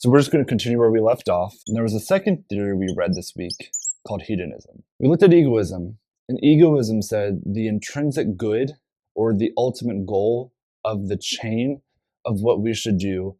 So we're just going to continue where we left off. And there was a second theory we read this week called hedonism. We looked at egoism, and egoism said the intrinsic good or the ultimate goal of the chain of what we should do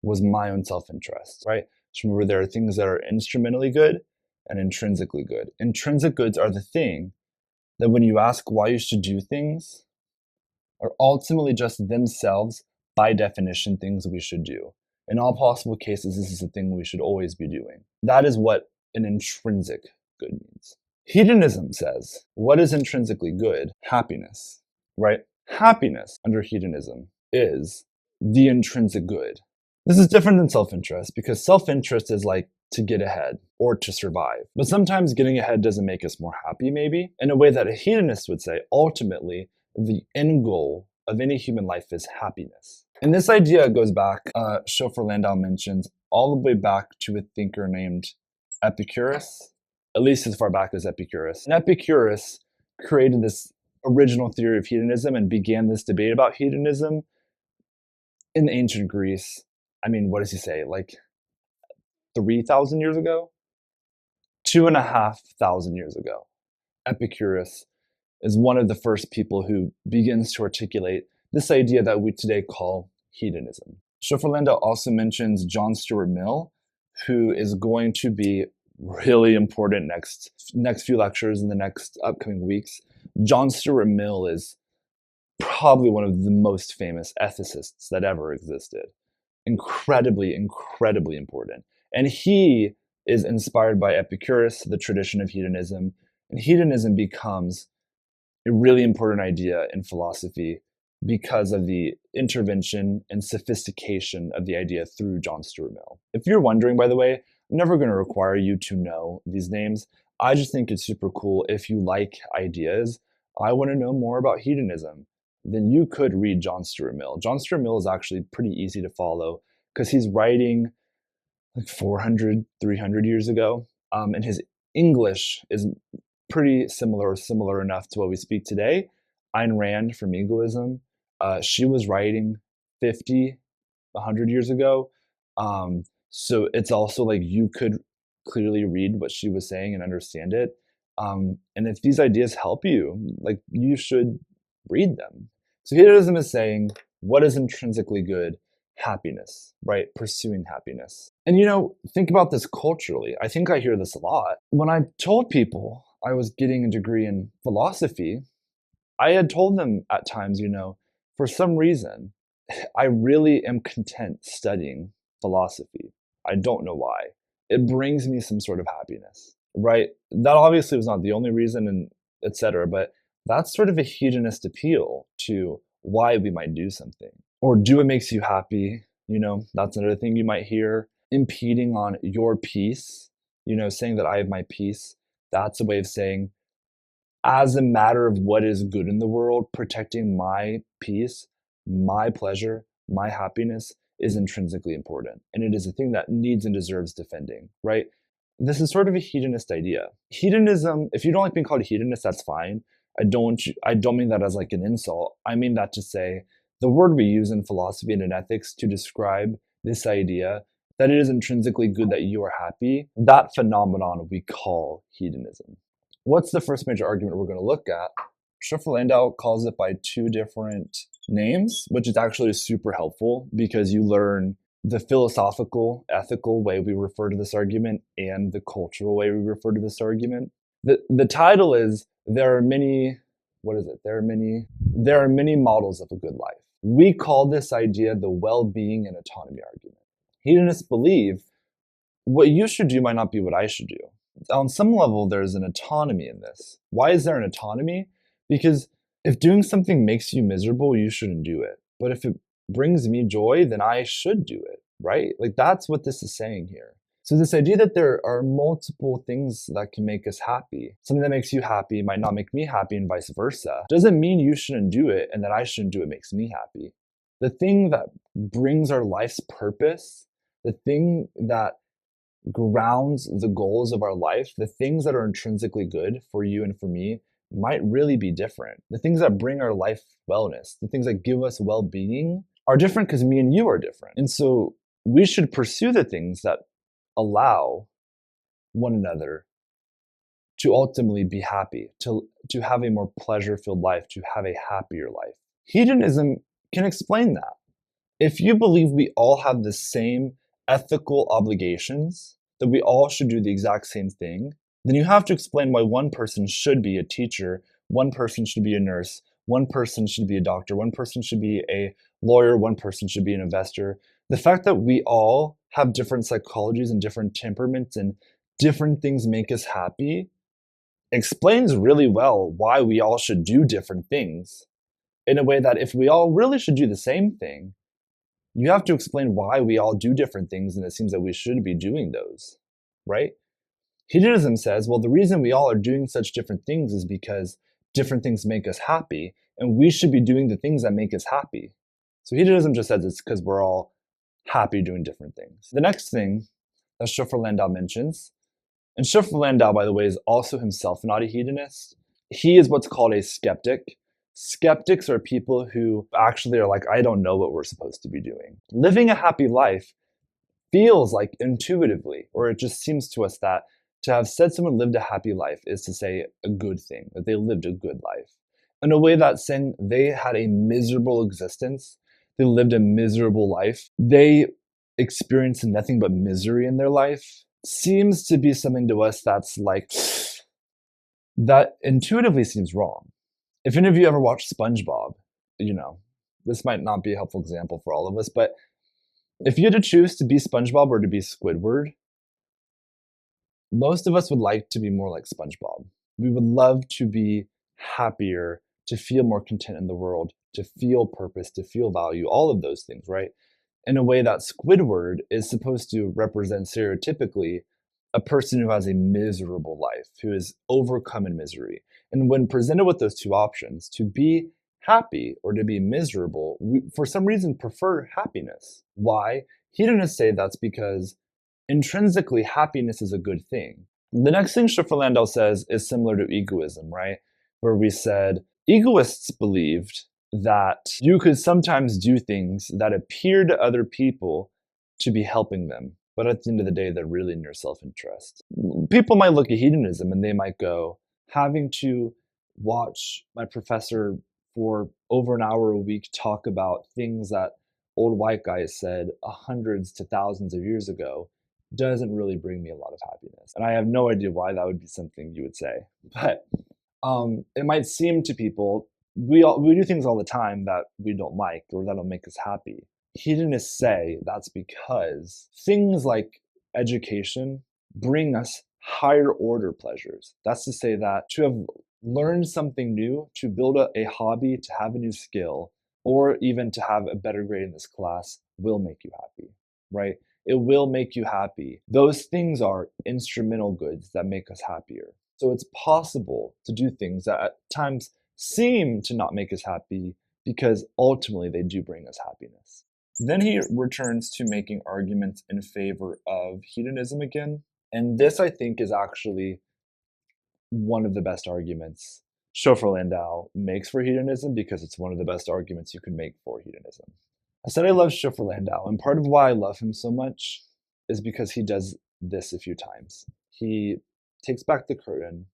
was my own self-interest, right? So remember, there are things that are instrumentally good and intrinsically good. Intrinsic goods are the thing that when you ask why you should do things, are ultimately just themselves, by definition, things we should do. In all possible cases, this is the thing we should always be doing. That is what an intrinsic good means. Hedonism says, what is intrinsically good? Happiness, right? Happiness under hedonism is the intrinsic good. This is different than self-interest because self-interest is like to get ahead or to survive. But sometimes getting ahead doesn't make us more happy, maybe. In a way that a hedonist would say, ultimately, the end goal of any human life is happiness. And this idea goes back, Schoeffer Landau mentions, all the way back to a thinker named Epicurus, at least as far back as Epicurus. And Epicurus created this original theory of hedonism and began this debate about hedonism in ancient Greece. I mean, what does he say? Like 3,000 years ago? 2,500 years ago. Epicurus is one of the first people who begins to articulate this idea that we today call hedonism. Schoeffer Landau also mentions John Stuart Mill, who is going to be really important next few lectures in the next upcoming weeks. John Stuart Mill is probably one of the most famous ethicists that ever existed. Incredibly, incredibly important. And he is inspired by Epicurus, the tradition of hedonism, and hedonism becomes a really important idea in philosophy because of the intervention and sophistication of the idea through John Stuart Mill. If you're wondering, by the way, I'm never going to require you to know these names. I just think it's super cool. If you like ideas, I want to know more about hedonism, then you could read John Stuart Mill. John Stuart Mill is actually pretty easy to follow because he's writing like 400, 300 years ago. And his English is pretty similar or similar enough to what we speak today. Ayn Rand from Egoism, she was writing 50, 100 years ago. So it's also like you could clearly read what she was saying and understand it. And if these ideas help you, like you should read them. So hedonism is saying, what is intrinsically good? Happiness, right? Pursuing happiness. And think about this culturally. I think I hear this a lot. When I told people I was getting a degree in philosophy, I had told them at times, for some reason, I really am content studying philosophy. I don't know why. It brings me some sort of happiness, right? That obviously was not the only reason, and etc. But that's sort of a hedonist appeal to why we might do something. Or do what makes you happy, that's another thing you might hear. Impeding on your peace, saying that I have my peace. That's a way of saying, as a matter of what is good in the world, protecting my peace, my pleasure, my happiness is intrinsically important. And it is a thing that needs and deserves defending, right? This is sort of a hedonist idea. Hedonism, if you don't like being called a hedonist, that's fine. I don't mean that as like an insult. I mean that to say the word we use in philosophy and in ethics to describe this idea that it is intrinsically good that you are happy, that phenomenon we call hedonism. What's the first major argument we're going to look at? Schoeffer Landau calls it by two different names, which is actually super helpful because you learn the philosophical, ethical way we refer to this argument and the cultural way we refer to this argument. The title is, there are many models of a good life. We call this idea the well-being and autonomy argument. Hedonists believe what you should do might not be what I should do. On some level, there's an autonomy in this. Why is there an autonomy? Because if doing something makes you miserable, you shouldn't do it. But if it brings me joy, then I should do it, right? Like that's what this is saying here. So this idea that there are multiple things that can make us happy, something that makes you happy might not make me happy and vice versa, doesn't mean you shouldn't do it and that I shouldn't do it makes me happy. The thing that brings our life's purpose, the thing that grounds the goals of our life, the things that are intrinsically good for you and for me might really be different. The things that bring our life wellness, the things that give us well-being are different because me and you are different. And so we should pursue the things that allow one another to ultimately be happy, to have a more pleasure-filled life, to have a happier life. Hedonism can explain that. If you believe we all have the same ethical obligations, that we all should do the exact same thing, then you have to explain why one person should be a teacher, one person should be a nurse, one person should be a doctor, one person should be a lawyer, one person should be an investor. The fact that we all have different psychologies and different temperaments and different things make us happy explains really well why we all should do different things, in a way that if we all really should do the same thing, you have to explain why we all do different things, and it seems that we should be doing those, right? Hedonism says, well, the reason we all are doing such different things is because different things make us happy, and we should be doing the things that make us happy. So hedonism just says it's because we're all happy doing different things. The next thing that Schoffer Landau mentions, and Schoffer Landau, by the way, is also himself not a hedonist. He is what's called a skeptic. Skeptics are people who actually are like, I don't know what we're supposed to be doing. Living a happy life feels like intuitively, or it just seems to us that to have said someone lived a happy life is to say a good thing, that they lived a good life. In a way that's saying they had a miserable existence, they lived a miserable life, they experienced nothing but misery in their life, seems to be something to us that's like, that intuitively seems wrong. If any of you ever watched SpongeBob, this might not be a helpful example for all of us, but if you had to choose to be SpongeBob or to be Squidward, most of us would like to be more like SpongeBob. We would love to be happier, to feel more content in the world, to feel purpose, to feel value, all of those things, right? In a way that Squidward is supposed to represent stereotypically a person who has a miserable life, who is overcome in misery. And when presented with those two options, to be happy or to be miserable, we, for some reason, prefer happiness. Why? Hedonists say that's because intrinsically happiness is a good thing. The next thing Schoffer Landau says is similar to egoism, right? Where we said egoists believed that you could sometimes do things that appear to other people to be helping them, but at the end of the day, they're really in your self-interest. People might look at hedonism and they might go, having to watch my professor for over an hour a week talk about things that old white guys said hundreds to thousands of years ago doesn't really bring me a lot of happiness. And I have no idea why that would be something you would say. But it might seem to people, we do things all the time that we don't like or that don't make us happy. Hedonists say that's because things like education bring us higher order pleasures. That's to say that to have learned something new, to build a hobby, to have a new skill, or even to have a better grade in this class will make you happy, right? It will make you happy. Those things are instrumental goods that make us happier. So it's possible to do things that at times seem to not make us happy because ultimately they do bring us happiness. Then he returns to making arguments in favor of hedonism again. And this, I think, is actually one of the best arguments Schoffer Landau makes for hedonism, because it's one of the best arguments you can make for hedonism. I said I love Schoffer Landau, and part of why I love him so much is because he does this a few times. He takes back the curtain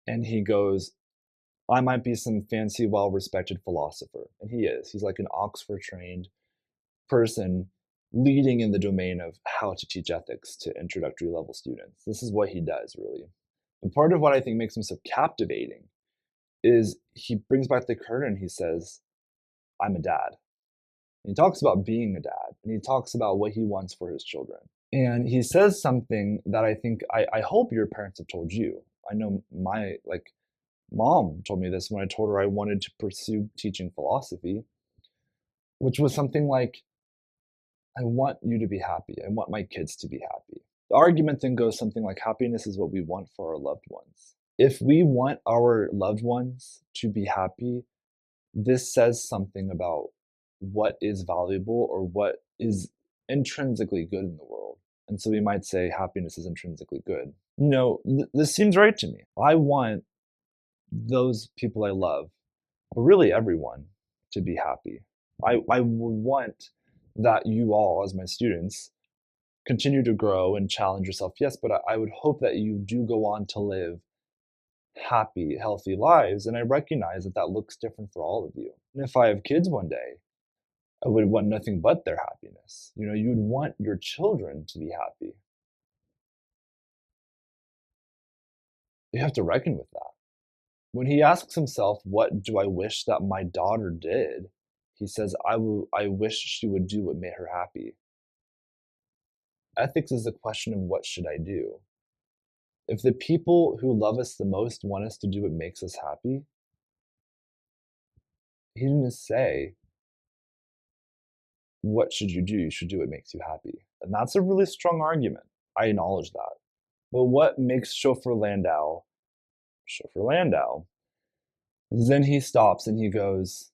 and he goes, I might be some fancy, well-respected philosopher. And he is. He's like an Oxford-trained person leading in the domain of how to teach ethics to introductory level students. This is what he does, really. And part of what I think makes him so captivating is he brings back the curtain and he says, I'm a dad. And he talks about being a dad, and he talks about what he wants for his children. And he says something that I think, I hope your parents have told you. I know my mom told me this when I told her I wanted to pursue teaching philosophy, which was something like, I want you to be happy. I want my kids to be happy. The argument then goes something like, happiness is what we want for our loved ones. If we want our loved ones to be happy, this says something about what is valuable or what is intrinsically good in the world. And so we might say happiness is intrinsically good. This seems right to me. I want those people I love, but really everyone, to be happy. I would want that you all, as my students, continue to grow and challenge yourself. Yes, but I would hope that you do go on to live happy, healthy lives. And I recognize that that looks different for all of you. And if I have kids one day, I would want nothing but their happiness. You know, you would want your children to be happy. You have to reckon with that. When he asks himself, "What do I wish that my daughter did?" he says, I wish she would do what made her happy." Ethics is a question of what should I do? If the people who love us the most want us to do what makes us happy, he didn't say, "What should you do?" You should do what makes you happy. And that's a really strong argument. I acknowledge that. But what makes Chauffeur Landau, is then he stops and he goes,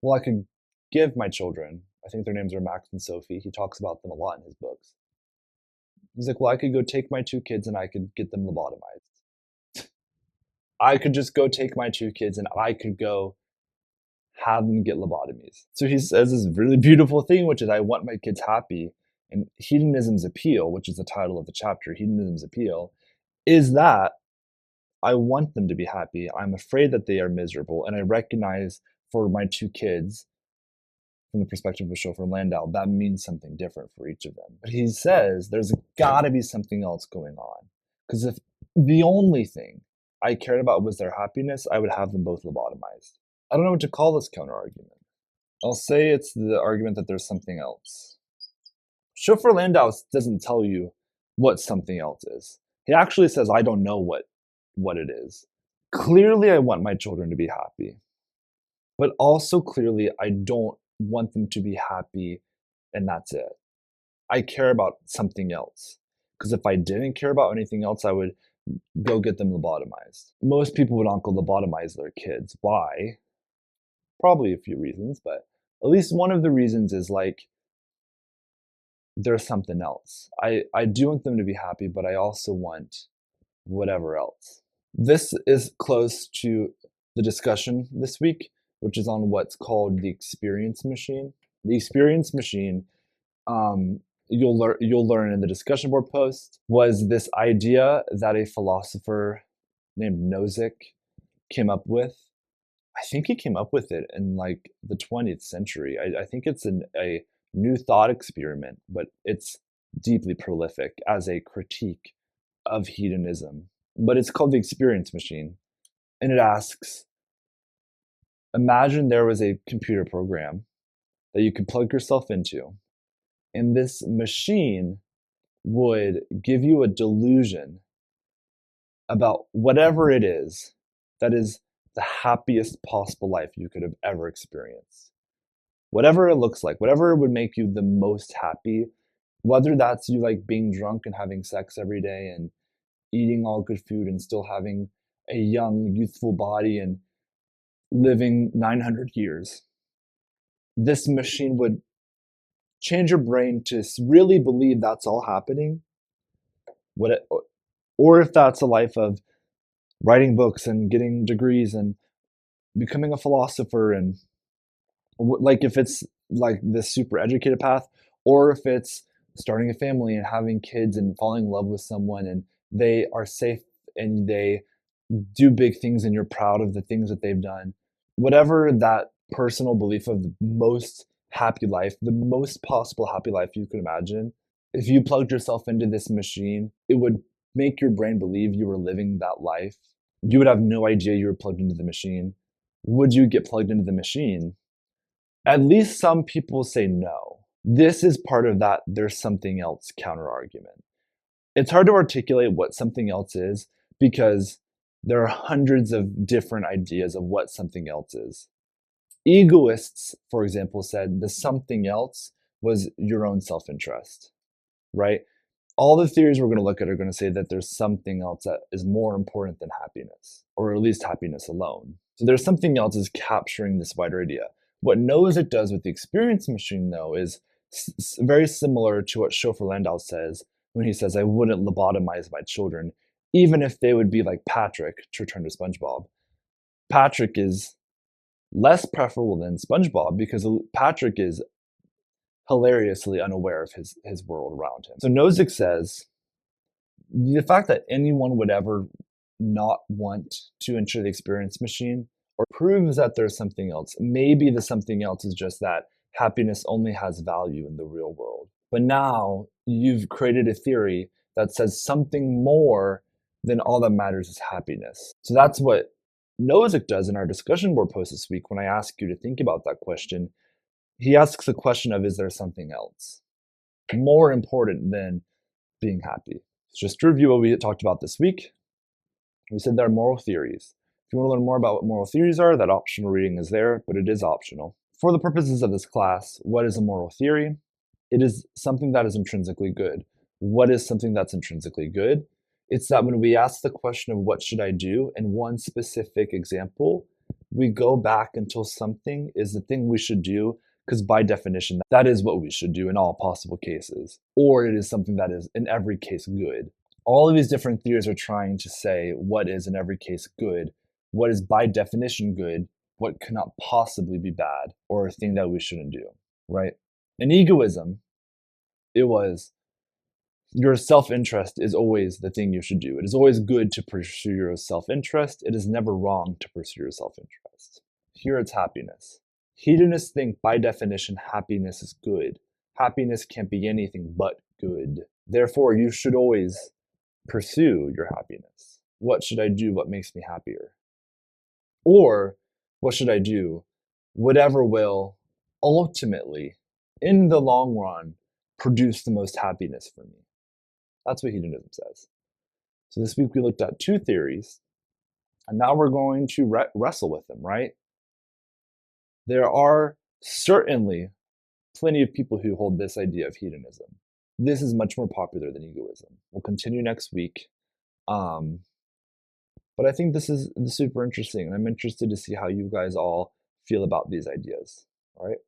"Well, I could give my children," I think their names are Max and Sophie. He talks about them a lot in his books. He's like, "Well, I could go take my 2 kids and I could get them lobotomized. I could just go take my 2 kids and I could go have them get lobotomies." So he says this really beautiful thing, which is, "I want my kids happy." And hedonism's appeal, which is the title of the chapter, hedonism's appeal, is that I want them to be happy. I'm afraid that they are miserable. And I recognize for my 2 kids, from the perspective of Chauffeur Landau, that means something different for each of them. But he says there's got to be something else going on. Because if the only thing I cared about was their happiness, I would have them both lobotomized. I don't know what to call this counter argument. I'll say it's the argument that there's something else. Chauffeur Landau doesn't tell you what something else is. He actually says, "I don't know what it is." Clearly, I want my children to be happy. But also clearly, I don't want them to be happy and that's it. I care about something else. Because if I didn't care about anything else, I would go get them lobotomized. Most people would not go lobotomize their kids. Why? Probably a few reasons, but at least one of the reasons is like, there's something else. I do want them to be happy, but I also want whatever else. This is close to the discussion this week, which is on what's called the experience machine. The experience machine, you'll learn in the discussion board post, was this idea that a philosopher named Nozick came up with. I think he came up with it in like the 20th century. I think it's a new thought experiment, but it's deeply prolific as a critique of hedonism. But it's called the experience machine. And it asks, imagine there was a computer program that you could plug yourself into, and this machine would give you a delusion about whatever it is that is the happiest possible life you could have ever experienced. Whatever it looks like, whatever would make you the most happy, whether that's you like being drunk and having sex every day and eating all good food and still having a young, youthful body and living 900 years. This machine would change your brain to really believe that's all happening. Or if that's a life of writing books and getting degrees and becoming a philosopher, and like if it's like this super educated path, or if it's starting a family and having kids and falling in love with someone and they are safe and they do big things and you're proud of the things that they've done. Whatever that personal belief of the most happy life, the most possible happy life you could imagine, if you plugged yourself into this machine, it would make your brain believe you were living that life. You would have no idea you were plugged into the machine. Would you get plugged into the machine? At least some people say no. This is part of that there's something else counter argument. It's hard to articulate what something else is because there are hundreds of different ideas of what something else is. Egoists, for example, said the something else was your own self-interest, right? All the theories we're going to look at are going to say that there's something else that is more important than happiness, or at least happiness alone. So there's something else is capturing this wider idea. What Nozick does with the experience machine, though, is very similar to what Chauffeur Landau says when he says, "I wouldn't lobotomize my children, even if they would be like Patrick," to return to SpongeBob. Patrick is less preferable than SpongeBob because Patrick is hilariously unaware of his world around him. So Nozick says, the fact that anyone would ever not want to enter the experience machine or proves that there's something else. Maybe the something else is just that happiness only has value in the real world. But now you've created a theory that says something more than all that matters is happiness. So that's what Nozick does in our discussion board post this week when I ask you to think about that question. He asks the question of, is there something else more important than being happy? So just to review what we talked about this week, we said there are moral theories. If you want to learn more about what moral theories are, that optional reading is there, but it is optional. For the purposes of this class, what is a moral theory? It is something that is intrinsically good. What is something that's intrinsically good? It's that when we ask the question of what should I do in one specific example, we go back until something is the thing we should do, because by definition, that is what we should do in all possible cases. Or it is something that is in every case good. All of these different theories are trying to say what is in every case good, what is by definition good, what cannot possibly be bad, or a thing that we shouldn't do, right? In egoism, it was your self-interest is always the thing you should do. It is always good to pursue your self-interest. It is never wrong to pursue your self-interest. Here it's happiness. Hedonists think by definition happiness is good. Happiness can't be anything but good. Therefore, you should always pursue your happiness. What should I do? What makes me happier? Or what should I do? Whatever will ultimately, in the long run, produce the most happiness for me. That's what hedonism says. So this week we looked at two theories, and now we're going to wrestle with them, right? There are certainly plenty of people who hold this idea of hedonism. This is much more popular than egoism. We'll continue next week. But I think this is super interesting, and I'm interested to see how you guys all feel about these ideas. All right.